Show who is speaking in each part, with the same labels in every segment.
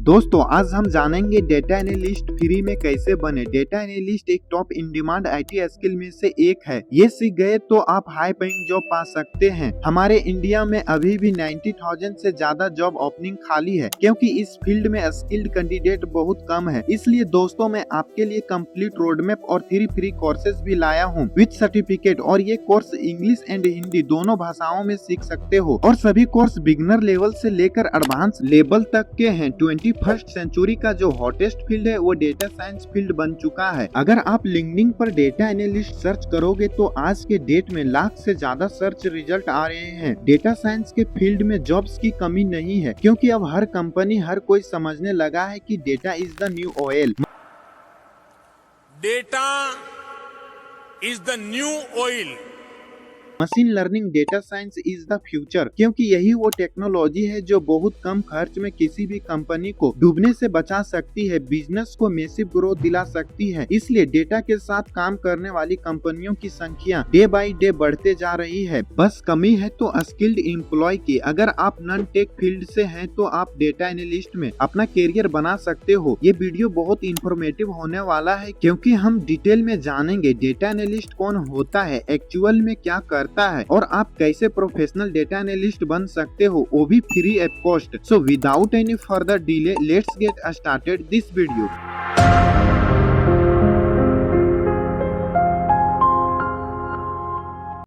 Speaker 1: दोस्तों आज हम जानेंगे डेटा एनालिस्ट फ्री में कैसे बने। डेटा एनालिस्ट एक top in demand IT skill में से एक है। ये सीख गए तो आप हाई पेइंग जॉब पा सकते हैं। हमारे इंडिया में अभी भी 90,000 से ज्यादा जॉब ओपनिंग खाली है क्योंकि इस फील्ड में स्किल्ड कैंडिडेट बहुत कम है। इसलिए दोस्तों मैं आपके लिए कंप्लीट रोड मैप और 3 फ्री कोर्सेज भी लाया हूँ विद सर्टिफिकेट। और ये कोर्स इंग्लिश एंड हिंदी दोनों भाषाओं में सीख सकते हो और सभी कोर्स बिगिनर लेवल से लेकर एडवांस लेवल तक के हैं। 21st सेंचुरी का जो हॉटेस्ट फील्ड है वो डेटा साइंस फील्ड बन चुका है। अगर आप लिंक्डइन पर डेटा एनालिस्ट सर्च करोगे तो आज के डेट में लाख से ज्यादा सर्च रिजल्ट आ रहे हैं। डेटा साइंस के फील्ड में जॉब्स की कमी नहीं है क्योंकि अब हर कंपनी हर कोई समझने लगा है कि data is the new oil.
Speaker 2: Data is the new oil.
Speaker 1: Machine learning data science is the future क्योंकि यही वो टेक्नोलॉजी है जो बहुत कम खर्च में किसी भी कंपनी को डूबने से बचा सकती है, बिजनेस को मैसिव ग्रोथ दिला सकती है। इसलिए डेटा के साथ काम करने वाली कंपनियों की संख्या डे बाय डे बढ़ते जा रही है। बस कमी है तो स्किल्ड एम्प्लॉय की। अगर आप नॉन टेक फील्ड से हैं तो आप डेटा एनालिस्ट में अपना कैरियर बना सकते हो। ये वीडियो बहुत इंफॉर्मेटिव होने वाला है क्योंकि हम डिटेल में जानेंगे डेटा एनालिस्ट कौन होता है, एक्चुअल में क्या करता है और आप कैसे प्रोफेशनल डेटा एनालिस्ट बन सकते हो, वो भी free at cost. So without any further delay let's get started this video.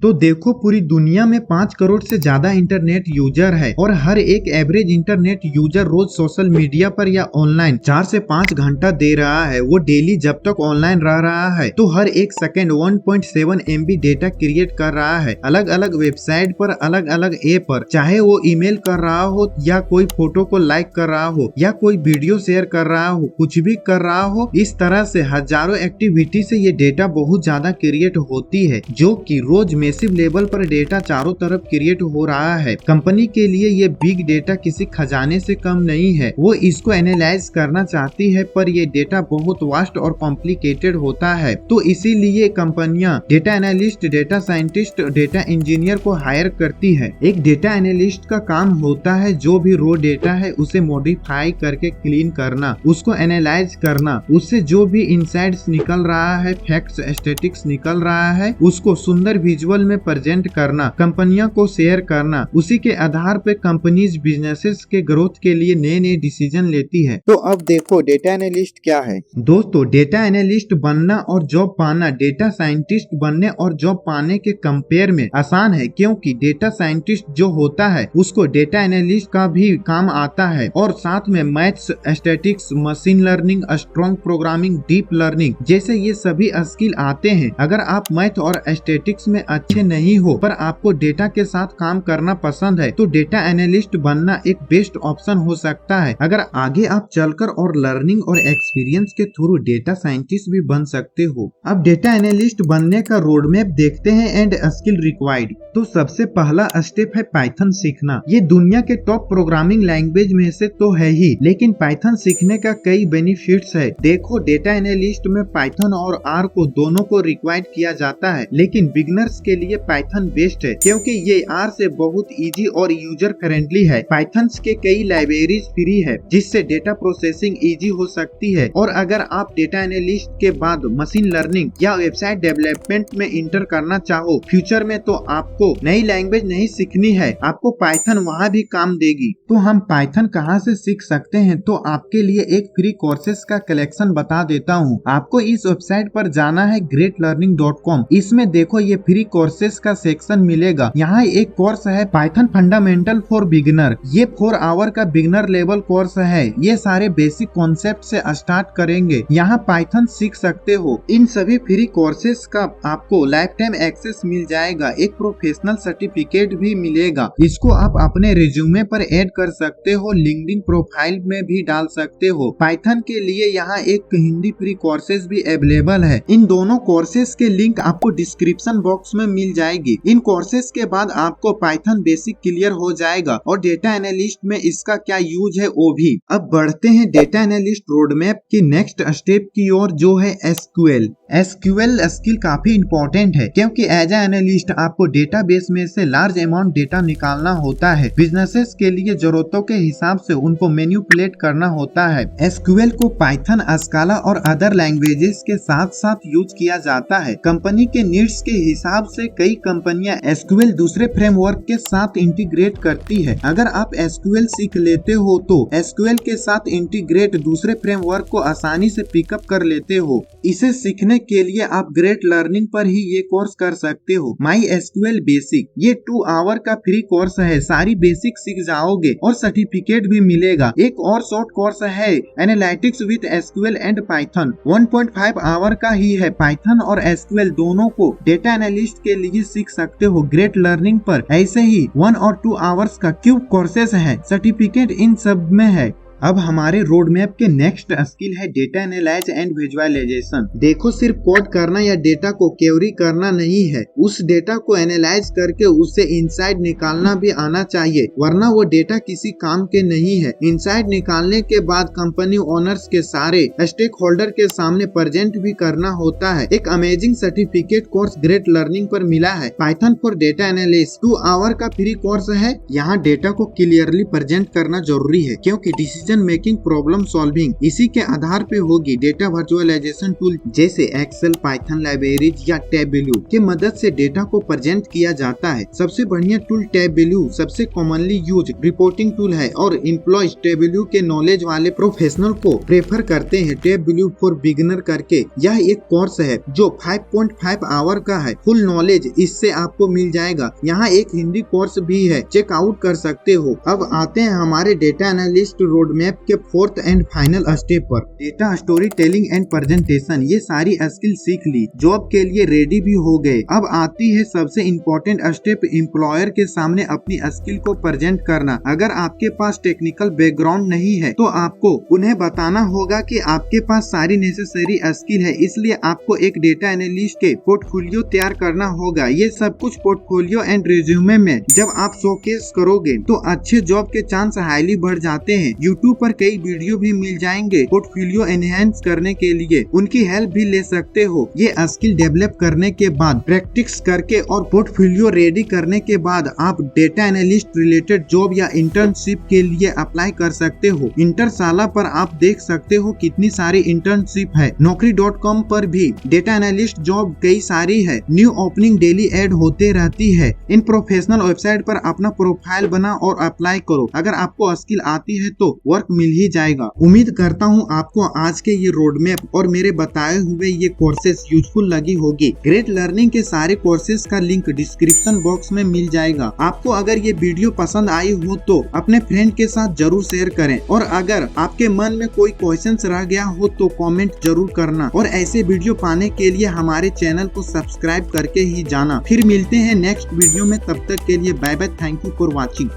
Speaker 1: तो देखो पूरी दुनिया में 5 करोड़ से ज्यादा इंटरनेट यूजर है और हर एक एवरेज इंटरनेट यूजर रोज सोशल मीडिया पर या ऑनलाइन 4 से 5 घंटा दे रहा है। वो डेली जब तक ऑनलाइन रह रहा है तो हर एक सेकेंड 1.7 MB डेटा क्रिएट कर रहा है अलग अलग वेबसाइट पर, अलग अलग ऐप पर। चाहे वो ईमेल कर रहा हो या कोई फोटो को लाइक कर रहा हो या कोई वीडियो शेयर कर रहा हो, कुछ भी कर रहा हो, इस तरह से हजारों एक्टिविटी से ये डेटा बहुत ज्यादा क्रिएट होती है जो कि रोज मैसिव लेवल पर डेटा चारों तरफ क्रिएट हो रहा है। कंपनी के लिए ये बिग डेटा किसी खजाने से कम नहीं है। वो इसको एनालाइज करना चाहती है पर ये डेटा बहुत वास्ट और कॉम्प्लिकेटेड होता है। तो इसीलिए कंपनियां data analyst, data scientist, data engineer को हायर करती है। एक डेटा एनालिस्ट का काम होता है जो भी रो डेटा है उसे मॉडिफाई करके क्लीन करना, उसको एनालाइज करना, उससे जो भी इनसाइट्स निकल रहा है, फैक्ट्स, स्टैटिस्टिक्स निकल रहा है, उसको सुंदर विजुअल में प्रेजेंट करना, कंपनियों को शेयर करना। उसी के आधार पे कंपनीज बिजनेसेस के ग्रोथ के लिए नए नए डिसीजन लेती है। तो अब देखो डेटा एनालिस्ट क्या है। दोस्तों डेटा एनालिस्ट बनना और जॉब पाना डेटा साइंटिस्ट बनने और जॉब पाने के कंपेयर में आसान है क्योंकि डेटा साइंटिस्ट जो होता है उसको डेटा एनालिस्ट का भी काम आता है और साथ में maths, statistics, machine learning, strong programming, deep learning जैसे ये सभी स्किल आते हैं। अगर आप मैथ और स्टैटिस्टिक्स में अच्छे नहीं हो पर आपको डेटा के साथ काम करना पसंद है तो डेटा एनालिस्ट बनना एक बेस्ट ऑप्शन हो सकता है। अगर आगे आप चलकर और लर्निंग और एक्सपीरियंस के थ्रू डेटा साइंटिस्ट भी बन सकते हो। अब डेटा एनालिस्ट बनने का रोड मैप देखते हैं एंड स्किल रिक्वायर्ड। तो सबसे पहला स्टेप है पाइथन सीखना। ये दुनिया के टॉप प्रोग्रामिंग लैंग्वेज में से तो है ही, लेकिन पाइथन सीखने का कई बेनिफिट्स है। देखो डेटा एनालिस्ट में पाइथन और आर को दोनों को रिक्वायर्ड किया जाता है लेकिन बिगनर्स के लिए पाइथन बेस्ट है क्योंकि ये आर से बहुत इजी और यूजर फ्रेंडली है। पाइथन के कई लाइब्रेरीज फ्री है जिससे डेटा प्रोसेसिंग इजी हो सकती है। और अगर आप डेटा एनालिस्ट के बाद मशीन लर्निंग या वेबसाइट डेवलपमेंट में इंटर करना चाहो फ्यूचर में तो आपको नई लैंग्वेज नहीं सीखनी है, आपको पाइथन वहाँ भी काम देगी। तो हम पाइथन कहाँ से सीख सकते हैं तो आपके लिए एक फ्री कोर्सेज का कलेक्शन बता देता हूँ। आपको इस वेबसाइट पर जाना है greatlearning.com। इसमें देखो ये फ्री कोर्सेज का सेक्शन मिलेगा। यहाँ एक कोर्स है पाइथन फंडामेंटल फॉर बिगिनर। ये 4 आवर का बिगिनर लेवल कोर्स है। ये सारे बेसिक कॉन्सेप्ट से स्टार्ट करेंगे। यहाँ पाइथन सीख सकते हो। इन सभी फ्री कोर्सेज का आपको लाइफ टाइम एक्सेस मिल जाएगा। एक प्रोफेशनल सर्टिफिकेट भी मिलेगा। इसको आप अपने रिज्यूमे पर ऐड कर सकते हो, लिंक्डइन प्रोफाइल में भी डाल सकते हो। पाइथन के लिए यहाँ एक हिंदी फ्री कोर्सेज भी अवेलेबल है। इन दोनों कोर्सेज के लिंक आपको डिस्क्रिप्शन बॉक्स में मिल जाएगी। इन कोर्सेज के बाद आपको पाइथन बेसिक क्लियर हो जाएगा और डेटा एनालिस्ट में इसका क्या यूज है वो भी। अब बढ़ते हैं डेटा एनालिस्ट रोड मैप की नेक्स्ट स्टेप की ओर, जो है एसक्यूएल। एसक्यूएल स्किल काफी इंपॉर्टेंट है क्योंकि एज ए एनालिस्ट आपको डेटाबेस में से लार्ज अमाउंट डेटा निकालना होता है। बिजनेसेस के लिए जरूरतों के हिसाब से उनको मैनिपुलेट करना होता है। एसक्यूएल को पाइथन, स्काला और अदर लैंग्वेजेस के साथ साथ यूज किया जाता है। कंपनी के नीड्स के हिसाब से कई कंपनियां एसक्यूएल दूसरे फ्रेमवर्क के साथ इंटीग्रेट करती है। अगर आप एसक्यूएल सीख लेते हो तो एसक्यूएल के साथ इंटीग्रेट दूसरे फ्रेमवर्क को आसानी से पिकअप कर लेते हो। इसे सीखने के लिए आप ग्रेट लर्निंग पर ही ये कोर्स कर सकते हो। माई एसक्यूएल बेसिक, ये 2 आवर का फ्री कोर्स है। सारी बेसिक सीख जाओगे और सर्टिफिकेट भी मिलेगा। एक और शॉर्ट कोर्स है analytics with SQL and Python, 1.5 hour का ही है। पाइथन और एसक्यूएल दोनों को डेटा एनालिस्ट के लिए सीख सकते हो ग्रेट लर्निंग पर। ऐसे ही 1 और 2 आवर्स का क्यूब कोर्सेस है, सर्टिफिकेट इन सब में है। अब हमारे रोड मैप के नेक्स्ट स्किल है डेटा एनालाइज एंड विजुअलाइजेशन। देखो, सिर्फ कोड करना या डेटा को क्वेरी करना नहीं है, उस डेटा को एनालाइज करके उससे इनसाइट निकालना भी आना चाहिए, वरना वो डेटा किसी काम के नहीं है। इनसाइट निकालने के बाद कंपनी ओनर्स के सारे स्टेक होल्डर के सामने प्रेजेंट भी करना होता है। एक amazing certificate course Great Learning पर मिला है, Python for data analyst, 2 hour का फ्री कोर्स है। यहाँ डेटा को क्लियरली प्रेजेंट करना जरूरी है क्योंकि डिसीजन मेकिंग, प्रॉब्लम सॉल्विंग इसी के आधार पे होगी। डेटा वर्चुअलाइजेशन टूल जैसे एक्सेल, पाइथन लाइब्रेरीज या टेबल्यू के मदद से डेटा को प्रेजेंट किया जाता है। सबसे बढ़िया टूल टेबल्यू सबसे कॉमनली यूज रिपोर्टिंग टूल है और एम्प्लॉयज टेबल्यू के नॉलेज वाले प्रोफेशनल को प्रेफर करते हैं। टेबल्यू फॉर बिगिनर करके यह एक कोर्स है जो 5.5 आवर का है। फुल नॉलेज इससे आपको मिल जाएगा। यहाँ एक हिंदी कोर्स भी है, चेक आउट कर सकते हो। अब आते हैं हमारे डेटा एनालिस्ट रोड मैप के 4th एंड फाइनल स्टेप पर, data story telling and presentation. ये सारी स्किल सीख ली, जॉब के लिए रेडी भी हो गए। अब आती है सबसे इम्पोर्टेंट स्टेप, एम्प्लॉयर के सामने अपनी स्किल को प्रेजेंट करना। अगर आपके पास टेक्निकल बैकग्राउंड नहीं है तो आपको उन्हें बताना होगा कि आपके पास सारी नेसेसरी स्किल है, इसलिए आपको एक डेटा एनालिस्ट के पोर्टफोलियो तैयार करना होगा। ये सब कुछ पोर्टफोलियो एंड रिज्यूमे में जब आप शोकेस करोगे तो अच्छे जॉब के चांस हाईली बढ़ जाते हैं। यूट्यूब पर कई वीडियो भी मिल जाएंगे पोर्टफोलियो एनहेंस करने के लिए, उनकी हेल्प भी ले सकते हो। ये स्किल डेवलप करने के बाद, प्रैक्टिस करके और पोर्टफोलियो रेडी करने के बाद आप डेटा एनालिस्ट रिलेटेड जॉब या इंटर्नशिप के लिए अप्लाई कर सकते हो। इंटरसाला पर आप देख सकते हो कितनी सारी इंटर्नशिप है। Naukri.com पर भी डेटा एनालिस्ट जॉब कई सारी है। न्यू ओपनिंग डेली ऐड होते रहती है। इन प्रोफेशनल वेबसाइट पर अपना प्रोफाइल बना और अप्लाई करो। अगर आपको स्किल आती है तो वर्क मिल ही जाएगा। उम्मीद करता हूँ आपको आज के ये रोड मैप और मेरे बताए हुए ये कोर्सेस यूजफुल लगी होगी। ग्रेट लर्निंग के सारे कोर्सेस का लिंक डिस्क्रिप्शन बॉक्स में मिल जाएगा। आपको अगर ये वीडियो पसंद आई हो तो अपने फ्रेंड के साथ जरूर शेयर करें और अगर आपके मन में कोई क्वेश्चंस रह गया हो तो कमेंट जरूर करना और ऐसे वीडियो पाने के लिए हमारे चैनल को सब्सक्राइब करके ही जाना। फिर मिलते हैं नेक्स्ट वीडियो में, तब तक के लिए bye bye. Thank you for watching.